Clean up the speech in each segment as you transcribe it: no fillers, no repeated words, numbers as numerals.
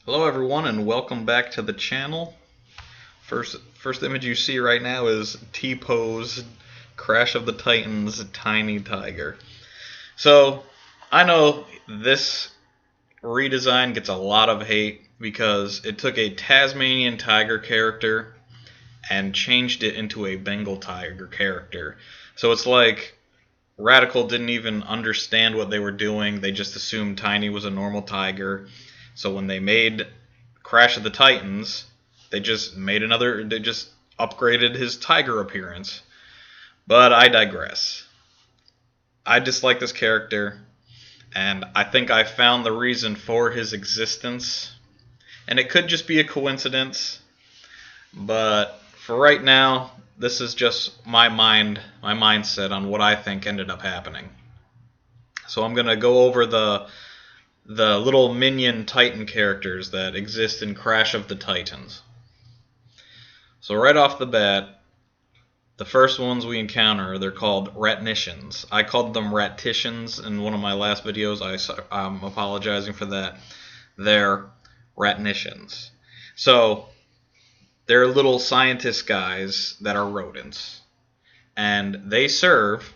Hello everyone and welcome back to the channel. First image you see right now is T-Pose Crash of the Titans Tiny Tiger. So I know this redesign gets a lot of hate because it took a Tasmanian tiger character and changed it into a Bengal tiger character. So it's like Radical didn't even understand what they were doing. They just assumed Tiny was a normal tiger. So when they made Crash of the Titans, they just upgraded his tiger appearance. But I digress. I dislike this character, and I think I found the reason for his existence. And it could just be a coincidence, but for right now, this is just my mindset on what I think ended up happening. So I'm going to go over the little minion Titan characters that exist in Crash of the Titans. So right off the bat, the first ones we encounter, they're called Retinitions. I called them Retinitions in one of my last videos. I'm apologizing for that. They're Retinitions. So they're little scientist guys that are rodents. And they serve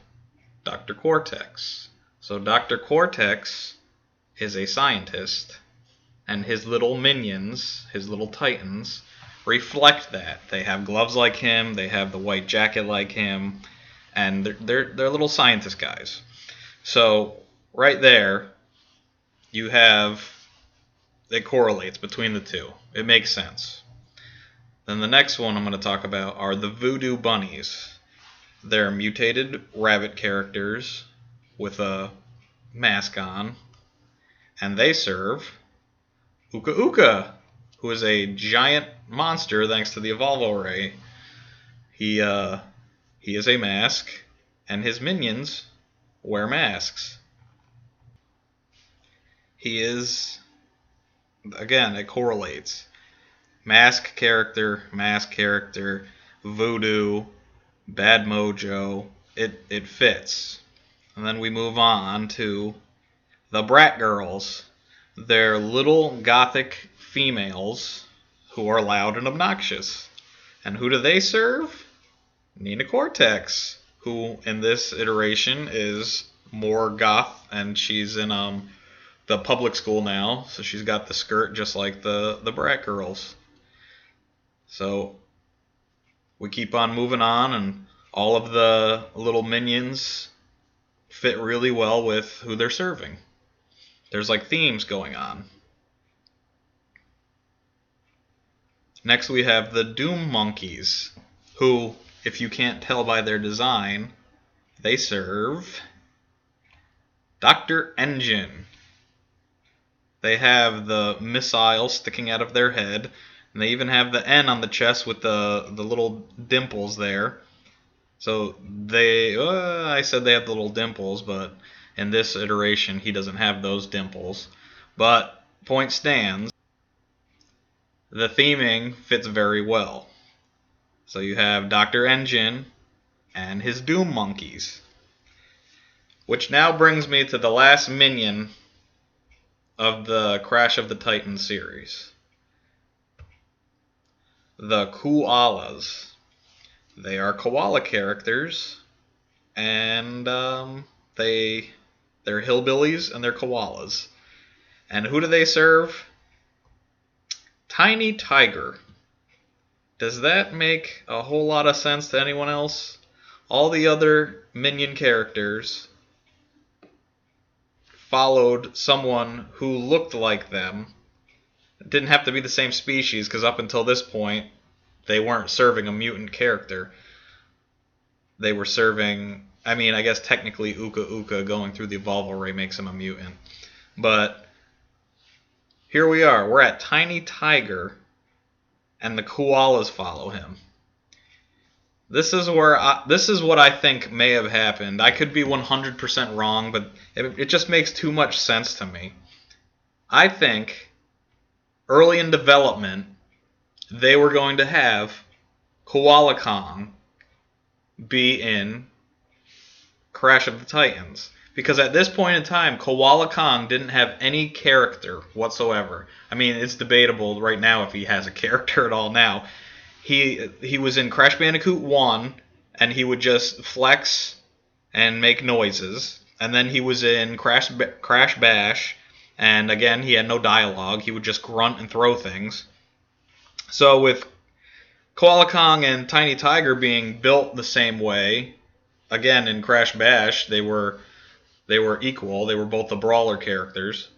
Dr. Cortex. So Dr. Cortex is a scientist, and his little minions, his little titans, reflect that. They have gloves like him, they have the white jacket like him, and they're little scientist guys. So right there, you have, it correlates between the two. It makes sense. Then the next one I'm going to talk about are the Voodoo Bunnies. They're mutated rabbit characters with a mask on, and they serve Ooka, who is a giant monster thanks to the Evolvo-Ray. He is a mask, and his minions wear masks. He is, again, it correlates. Mask character, voodoo, bad mojo, it fits. And then we move on to the Brat Girls. They're little gothic females who are loud and obnoxious. And who do they serve? Nina Cortex, who in this iteration is more goth, and she's in the public school now, so she's got the skirt just like the Brat Girls. So we keep on moving on, and all of the little minions fit really well with who they're serving. There's like themes going on. Next we have the Doom Monkeys, who, if you can't tell by their design, they serve Dr. Engine. They have the missile sticking out of their head, and they even have the N on the chest with the little dimples there. So I said they have the little dimples, but in this iteration he doesn't have those dimples. But point stands, the theming fits very well. So you have Dr. Engine and his Doom Monkeys. Which now brings me to the last minion of the Crash of the Titans series. The Koalas. They are koala characters, and they're hillbillies and they're koalas. And who do they serve? Tiny Tiger. Does that make a whole lot of sense to anyone else? All the other minion characters followed someone who looked like them. It didn't have to be the same species, because up until this point they weren't serving a mutant character. They were serving, I mean, I guess technically Ooka going through the Evolvo-Ray makes him a mutant. But here we are. We're at Tiny Tiger, and the koalas follow him. This is what I think may have happened. I could be 100% wrong, but it just makes too much sense to me. I think early in development, they were going to have Koala Kong be in Crash of the Titans, Because at this point in time, Koala Kong didn't have any character whatsoever. I mean, it's debatable right now if he has a character at all now. He was in Crash Bandicoot 1, and he would just flex and make noises. And then he was in Crash Bash, and again, he had no dialogue. He would just grunt and throw things. So with Koala Kong and Tiny Tiger being built the same way, again, in Crash Bash, they were equal. They were both the brawler characters.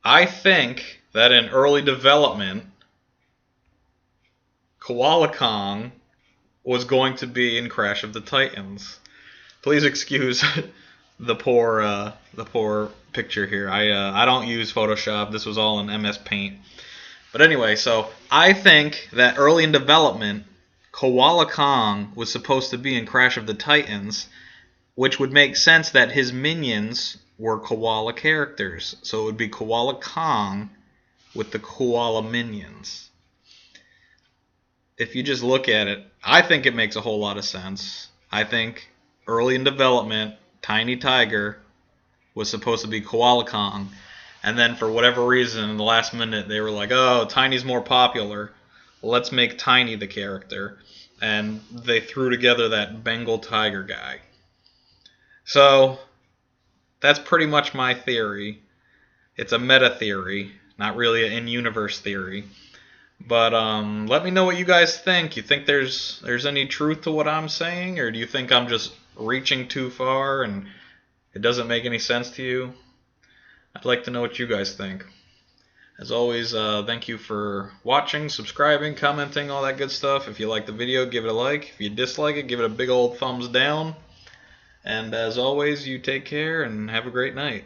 I think that in early development, Koala Kong was going to be in Crash of the Titans. Please excuse the poor picture here. I don't use Photoshop. This was all in MS Paint. But anyway, so I think that early in development, Koala Kong was supposed to be in Crash of the Titans, which would make sense that his minions were koala characters. So it would be Koala Kong with the koala minions. If you just look at it, I think it makes a whole lot of sense. I think early in development, Tiny Tiger was supposed to be Koala Kong, and then for whatever reason, in the last minute, they were like, oh, Tiny's more popular. Let's make Tiny the character. And they threw together that Bengal tiger guy. So, that's pretty much my theory. It's a meta theory, not really an in-universe theory. But let me know what you guys think. You think there's any truth to what I'm saying, or do you think I'm just reaching too far and it doesn't make any sense to you? I'd like to know what you guys think. As always, thank you for watching, subscribing, commenting, all that good stuff. If you like the video, give it a like. If you dislike it, give it a big old thumbs down. And as always, you take care and have a great night.